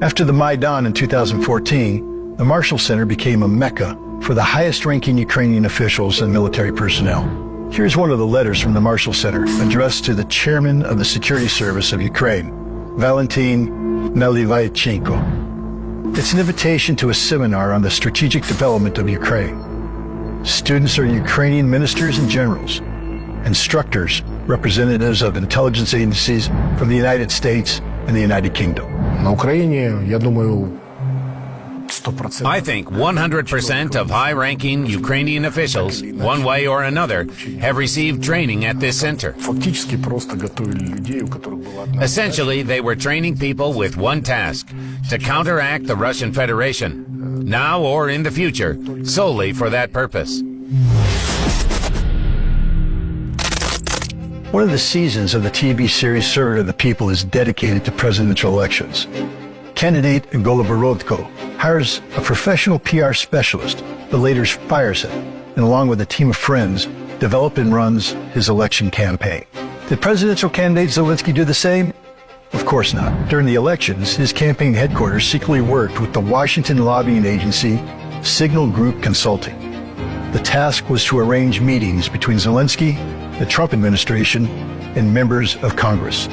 After the Maidan in 2014, the Marshall Center became a mecca for the highest-ranking Ukrainian officials and military personnel. Here's one of the letters from the Marshall Center addressed to the chairman of the Security Service of Ukraine, Valentin Nalyvaichenko. It's an invitation to a seminar on the strategic development of Ukraine. Students are Ukrainian ministers and generals, instructors, representatives of intelligence agencies from the United States and the United Kingdom. I think 100% of high-ranking Ukrainian officials, one way or another, have received training at this center. Essentially, they were training people with one task: to counteract the Russian Federation, now or in the future, solely for that purpose. One of the seasons of the TV series Servant of the People is dedicated to presidential elections. Candidate Goloborodko hires a professional PR specialist, but later fires him, and along with a team of friends, develops and runs his election campaign. Did presidential candidate Zelensky do the same? Of course not. During the elections, his campaign headquarters secretly worked with the Washington lobbying agency Signal Group Consulting. The task was to arrange meetings between Zelensky, the Trump administration, and members of Congress.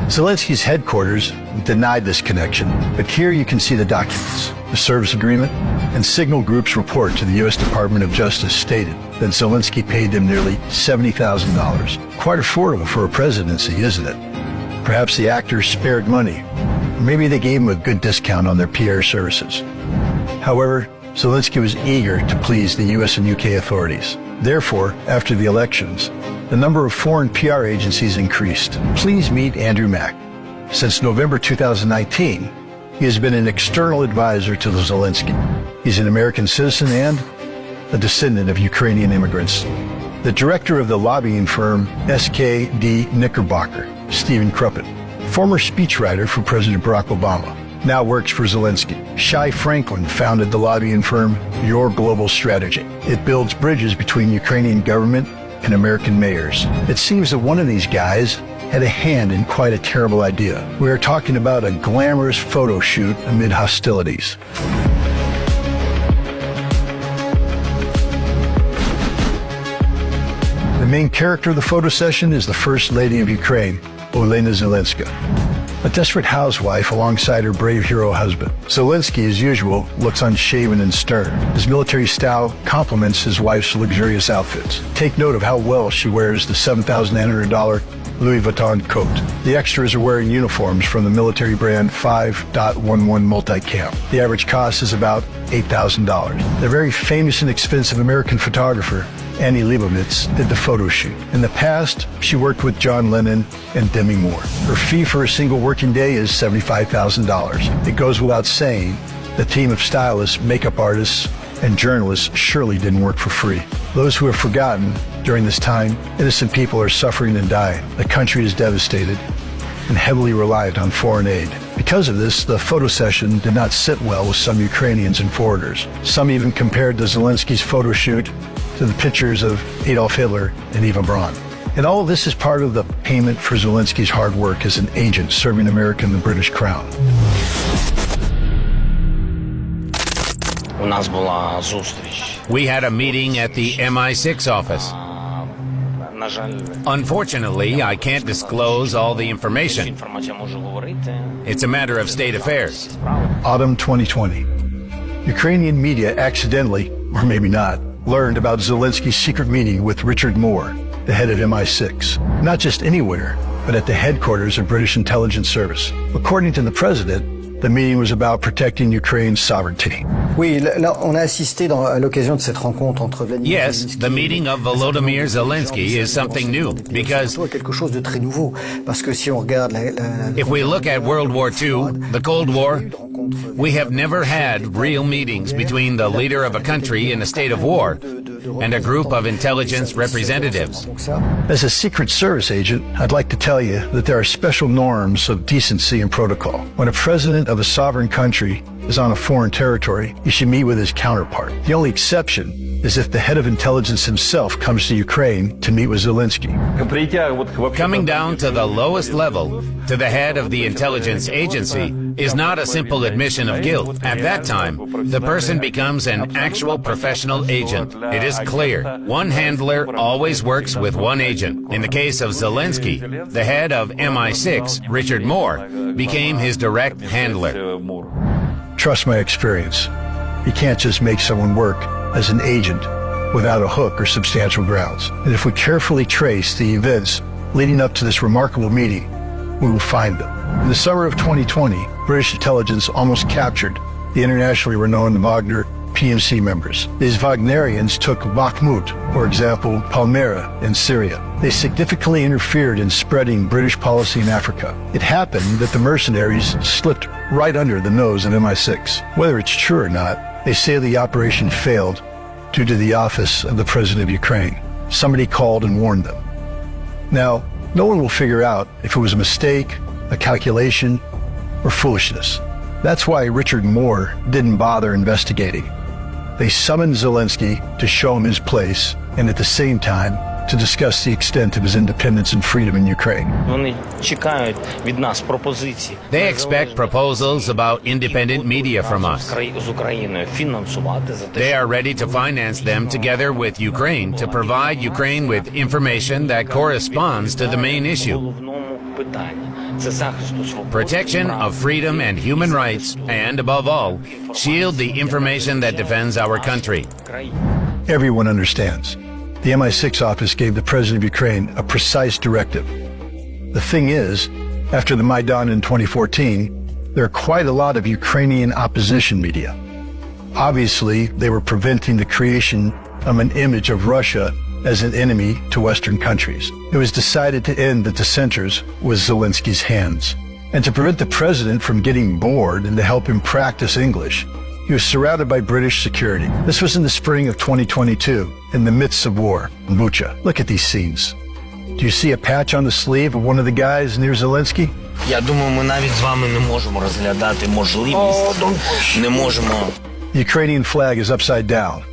Zelensky's headquarters denied this connection, but here you can see the documents. The service agreement and Signal Group's report to the U.S. Department of Justice stated that Zelensky paid them nearly $70,000. Quite affordable for a presidency, isn't it? Perhaps the actors spared money, or maybe they gave him a good discount on their PR services. However, Zelensky was eager to please the U.S. and U.K. authorities. Therefore, after the elections, the number of foreign PR agencies increased. Please meet Andrew Mack. Since November 2019, he has been an external advisor to Zelensky. He's an American citizen and a descendant of Ukrainian immigrants. The director of the lobbying firm SKD Knickerbocker, Stephen Kruppen, former speechwriter for President Barack Obama, now works for Zelensky. Shai Franklin founded the lobbying firm Your Global Strategy. It builds bridges between Ukrainian government and American mayors. It seems that one of these guys had a hand in quite a terrible idea. We are talking about a glamorous photo shoot amid hostilities. The main character of the photo session is the First Lady of Ukraine, Olena Zelenska, a desperate housewife alongside her brave hero husband. Zelensky, as usual, looks unshaven and stern. His military style complements his wife's luxurious outfits. Take note of how well she wears the $7,900 Louis Vuitton coat. The extras are wearing uniforms from the military brand 5.11 Multicam. The average cost is about $8,000. The very famous and expensive American photographer Annie Leibovitz did the photo shoot. In the past, she worked with John Lennon and Demi Moore. Her fee for a single working day is $75,000. It goes without saying, the team of stylists, makeup artists, and journalists surely didn't work for free. Those who have forgotten, during this time, innocent people are suffering and dying. The country is devastated and heavily reliant on foreign aid. Because of this, the photo session did not sit well with some Ukrainians and foreigners. Some even compared the Zelensky's photo shoot to the pictures of Adolf Hitler and Eva Braun. And all of this is part of the payment for Zelensky's hard work as an agent serving America and the British Crown. We had a meeting at the MI6 office. Unfortunately, I can't disclose all the information. It's a matter of state affairs. Autumn 2020. Ukrainian media accidentally, or maybe not, learned about Zelensky's secret meeting with Richard Moore, the head of MI6. Not just anywhere, but at the headquarters of British intelligence service. According to the president, the meeting was about protecting Ukraine's sovereignty. Yes, the meeting of Volodymyr Zelensky is something new, because if we look at World War II, the Cold War, we have never had real meetings between the leader of a country in a state of war and a group of intelligence representatives. As a Secret Service agent, I'd like to tell you that there are special norms of decency and protocol. When a president of a sovereign country is on a foreign territory, he should meet with his counterpart. The only exception is if the head of intelligence himself comes to Ukraine to meet with Zelensky. Coming down to the lowest level, to the head of the intelligence agency, is not a simple admission of guilt. At that time, the person becomes an actual professional agent. It is clear. One handler always works with one agent. In the case of Zelensky, the head of MI6, Richard Moore, became his direct handler. Trust my experience. You can't just make someone work as an agent without a hook or substantial grounds. And if we carefully trace the events leading up to this remarkable meeting, we will find them. In the summer of 2020, British intelligence almost captured the internationally renowned Wagner PMC members. These Wagnerians took Bakhmut, for example, Palmyra in Syria. They significantly interfered in spreading British policy in Africa. It happened that the mercenaries slipped right under the nose of MI6. Whether it's true or not, they say the operation failed due to the office of the President of Ukraine. Somebody called and warned them. Now, no one will figure out if it was a mistake, a calculation, or foolishness. That's why Richard Moore didn't bother investigating. They summoned Zelensky to show him his place and at the same time to discuss the extent of his independence and freedom in Ukraine. They expect proposals about independent media from us. They are ready to finance them together with Ukraine to provide Ukraine with information that corresponds to the main issue. Protection of freedom and human rights, and above all, shield the information that defends our country. Everyone understands. The MI6 office gave the President of Ukraine a precise directive. The thing is, after the Maidan in 2014, there are quite a lot of Ukrainian opposition media. Obviously, they were preventing the creation of an image of Russia as an enemy to Western countries. It was decided to end the dissenters with Zelensky's hands. And to prevent the president from getting bored and to help him practice English, he was surrounded by British security. This was in the spring of 2022, in the midst of war in Bucha. Look at these scenes. Do you see a patch on the sleeve of one of the guys near Zelensky? The Ukrainian flag is upside down.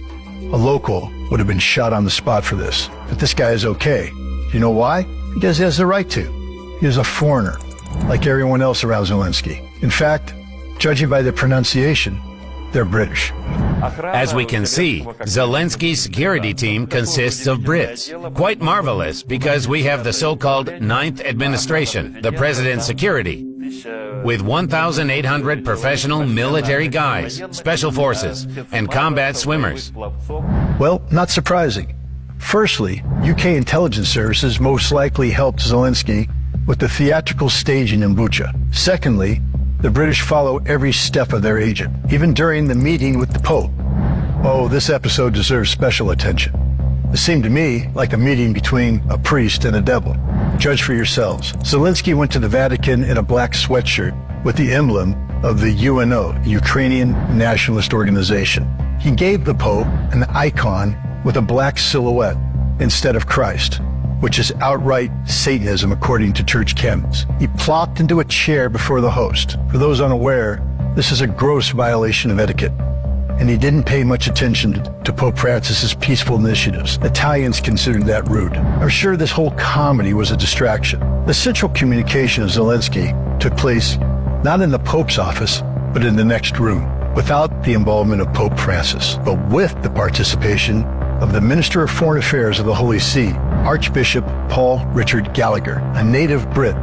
A local would have been shot on the spot for this. But this guy is okay. Do you know why? Because he has the right to. He is a foreigner, like everyone else around Zelensky. In fact, judging by the pronunciation, they're British. As we can see, Zelensky's security team consists of Brits. Quite marvelous, because we have the so-called Ninth Administration, the President's security, with 1,800 professional military guys, special forces, and combat swimmers. Well, not surprising. Firstly, UK intelligence services most likely helped Zelensky with the theatrical staging in Bucha. Secondly, the British follow every step of their agent, even during the meeting with the Pope. Oh, this episode deserves special attention. It seemed to me like a meeting between a priest and a devil. Judge for yourselves. Zelensky went to the Vatican in a black sweatshirt with the emblem of the UNO, Ukrainian Nationalist Organization. He gave the Pope an icon with a black silhouette instead of Christ, which is outright Satanism according to church canons. He plopped into a chair before the host. For those unaware, this is a gross violation of etiquette. And he didn't pay much attention to Pope Francis's peaceful initiatives. Italians considered that rude. I'm sure this whole comedy was a distraction. The central communication of Zelensky took place not in the Pope's office, but in the next room, without the involvement of Pope Francis, but with the participation of the Minister of Foreign Affairs of the Holy See, Archbishop Paul Richard Gallagher, a native Brit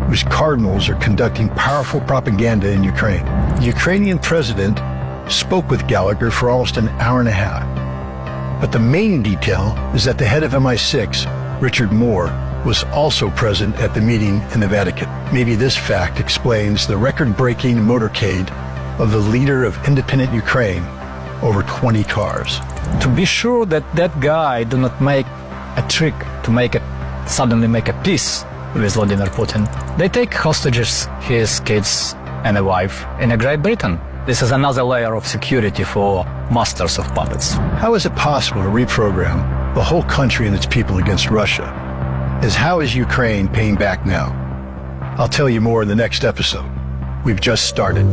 whose cardinals are conducting powerful propaganda in Ukraine. The Ukrainian president spoke with Gallagher for almost an hour and a half. But the main detail is that the head of MI6, Richard Moore, was also present at the meeting in the Vatican. Maybe this fact explains the record-breaking motorcade of the leader of independent Ukraine, over 20 cars. To be sure that that guy do not make a trick to suddenly make a peace with Vladimir Putin, they take hostages his kids and a wife in Great Britain. This is another layer of security for masters of puppets. How is it possible to reprogram the whole country and its people against Russia? How is Ukraine paying back now? I'll tell you more in the next episode. We've just started.